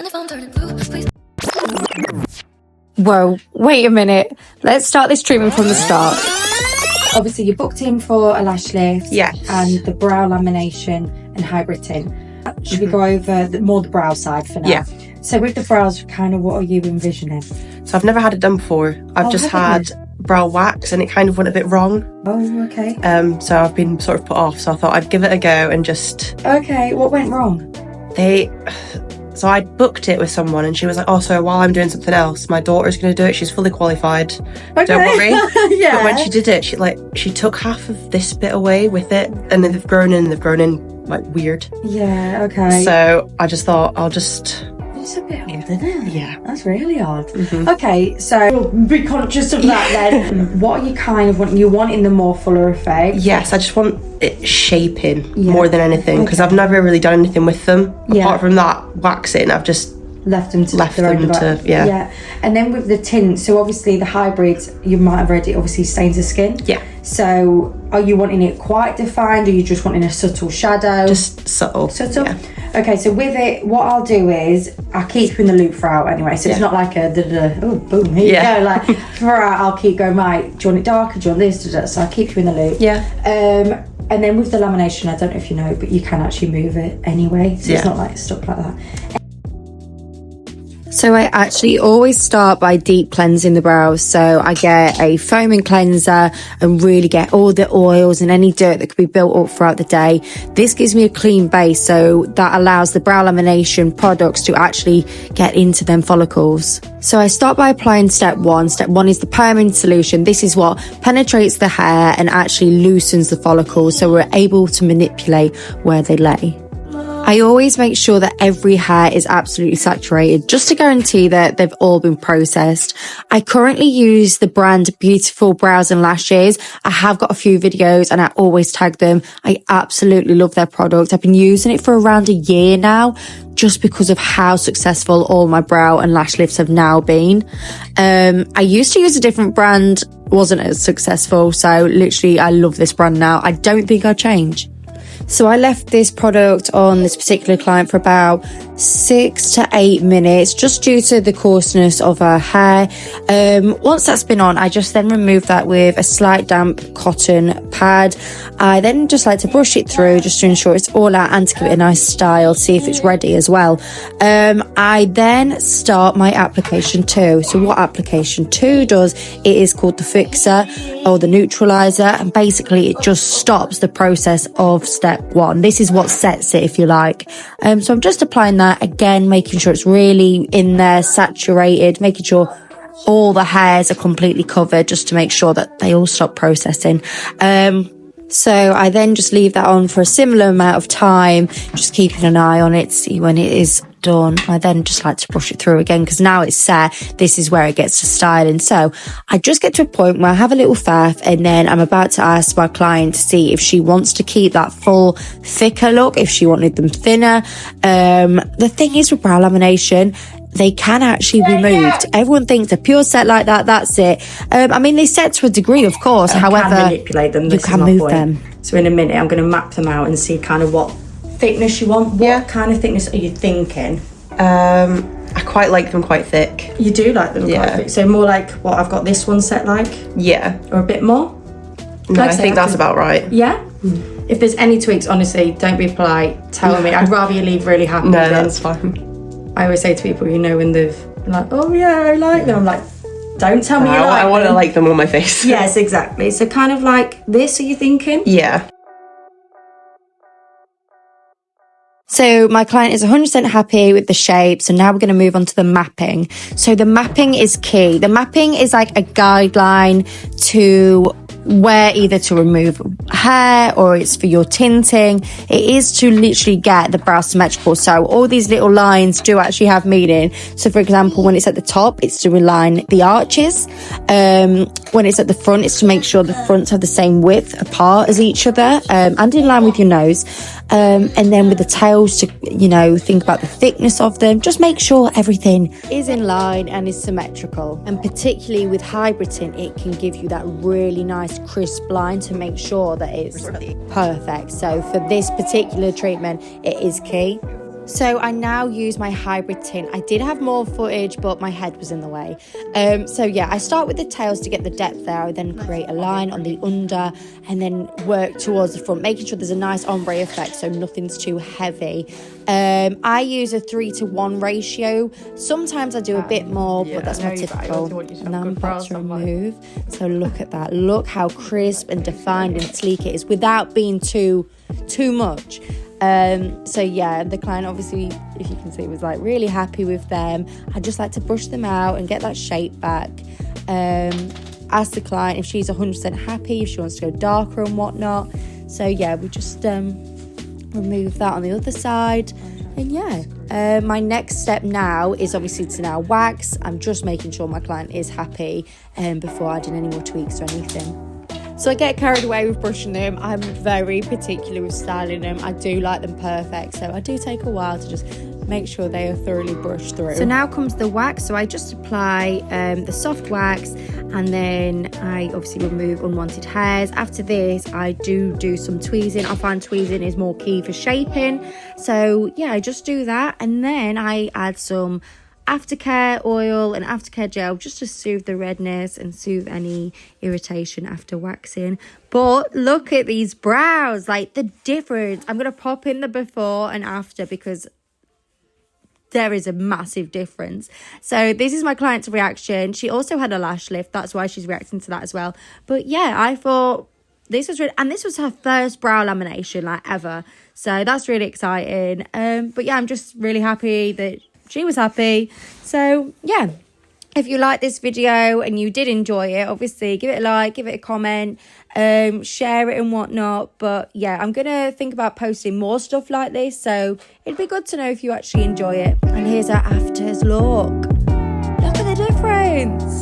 And if I'm turning blue, please. Whoa, wait a minute. Let's start this treatment from the start. Obviously, you're booked in for a lash lift. Yes. And the brow lamination and hybrid tint. Should we go over more the brow side for now? Yeah. So with the brows, kind of what are you envisioning? So I've never had it done before. I've just had brow wax and it kind of went a bit wrong. Oh, okay. So I've been sort of put off. So I thought I'd give it a go and just... Okay, what went wrong? So I booked it with someone and she was like, oh, so while I'm doing something else, my daughter's going to do it. She's fully qualified. Okay. Don't worry. Yeah. But when she did it, she took half of this bit away with it and then they've grown in like weird. Yeah, okay. So I just thought I'll just... It's a bit odd, isn't it? Yeah. That's really odd. Mm-hmm. Okay, so be conscious of that then. What are you kind of wanting? You wanting the more fuller effect? Yes, I just want it shaping more than anything because I've never really done anything with them. Yeah. Apart from that waxing, I've just left them to yeah. And then with the tint, so obviously the hybrids, you might have read it, obviously stains the skin. Yeah. So are you wanting it quite defined or are you just wanting a subtle shadow? Just subtle. Yeah. Okay, so with it, what I'll do is I'll keep you in the loop throughout anyway. So it's not like a oh boom, here you go. Like throughout I'll keep going, right, do you want it darker, do you want this, so I'll keep you in the loop. Yeah. And then with the lamination, I don't know if you know, but you can actually move it anyway. So it's not like stuck like that. So I actually always start by deep cleansing the brows. So I get a foaming cleanser and really get all the oils and any dirt that could be built up throughout the day. This gives me a clean base, so that allows the brow lamination products to actually get into them follicles. So I start by applying step one. Step one is the permanent solution. This is what penetrates the hair and actually loosens the follicles, so we're able to manipulate where they lay. I always make sure that every hair is absolutely saturated just to guarantee that they've all been processed. I currently use the brand Beautiful Brows and Lashes. I have got a few videos and I always tag them. I absolutely love their product. I've been using it for around a year now just because of how successful all my brow and lash lifts have now been. I used to use a different brand, wasn't as successful. So literally I love this brand now. I don't think I'll change. So I left this product on this particular client for about 6 to 8 minutes, just due to the coarseness of her hair. Once that's been on, I just then remove that with a slight damp cotton pad. I then just like to brush it through just to ensure it's all out and to give it a nice style, see if it's ready as well. I then start my application 2. So what application 2 does, it is called the fixer or the neutralizer, and basically it just stops the process of step 1. This is what sets it, if you like. So I'm just applying that again, making sure it's really in there, saturated, making sure all the hairs are completely covered just to make sure that they all stop processing. So I then just leave that on for a similar amount of time, just keeping an eye on it, see when it is done. I then just like to brush it through again because now it's set. This is where it gets to styling. So I just get to a point where I have a little faff and then I'm about to ask my client to see if she wants to keep that full thicker look, if she wanted them thinner. The thing is with brow lamination, they can actually be moved. Everyone thinks a pure set like that, that's it. I mean, they set to a degree, of course. However, can manipulate them. You can move them. So in a minute, I'm going to map them out and see kind of what thickness you want. What kind of thickness are you thinking? I quite like them quite thick. You do like them quite thick? So more like what I've got this one set like? Yeah. Or a bit more? No, I think that's about right. Yeah? If there's any tweaks, honestly, don't be polite. Tell me. I'd rather you leave really happy. No, that's fine. I always say to people, you know, when they've been like, oh yeah, I like them. I'm like, don't tell me you like them. I want to like them on my face. Yes, exactly. So kind of like this, are you thinking? Yeah. So my client is 100% happy with the shape. So now we're going to move on to the mapping. So the mapping is key. The mapping is like a guideline to where either to remove hair or it's for your tinting. It is to literally get the brow symmetrical. So all these little lines do actually have meaning. So for example, when it's at the top, it's to align the arches. When it's at the front, it's to make sure the fronts have the same width apart as each other, and in line with your nose. And then with the tails, to, you know, think about the thickness of them. Just make sure everything is in line and is symmetrical. And particularly with hybrid tint, it can give you that really nice crisp line to make sure that it's perfect. So for this particular treatment, it is key. So I now use my hybrid tint. I did have more footage, but my head was in the way. So yeah, I start with the tails to get the depth there. I then create a line on the under and then work towards the front, making sure there's a nice ombre effect so nothing's too heavy. I use a 3:1 ratio. Sometimes I do a bit more, but that's not typical. And now I'm about to remove. So look at that. Look how crisp and defined and sleek it is without being too much. So yeah, the client obviously, if you can see, was like really happy with them. I just like to brush them out and get that shape back. Ask the client if she's 100% happy, if she wants to go darker and whatnot. So yeah, we just remove that on the other side. And yeah, my next step now is obviously to now wax. I'm just making sure my client is happy before adding any more tweaks or anything. So I get carried away with brushing them. I'm very particular with styling them. I do like them perfect. So I do take a while to just make sure they are thoroughly brushed through. So now comes the wax. So I just apply the soft wax and then I obviously remove unwanted hairs. After this, I do some tweezing. I find tweezing is more key for shaping. So yeah, I just do that. And then I add some aftercare oil and aftercare gel just to soothe the redness and soothe any irritation after waxing. But look at these brows, like the difference. I'm going to pop in the before and after because there is a massive difference. So this is my client's reaction. She also had a lash lift. That's why she's reacting to that as well. But yeah, I thought this was really, and this was her first brow lamination like ever. So that's really exciting. But yeah, I'm just really happy that she was happy. So yeah, if you like this video and you did enjoy it, obviously give it a like, give it a comment, share it and whatnot. But yeah, I'm gonna think about posting more stuff like this, so it'd be good to know if you actually enjoy it. And here's our afters look. Look at the difference.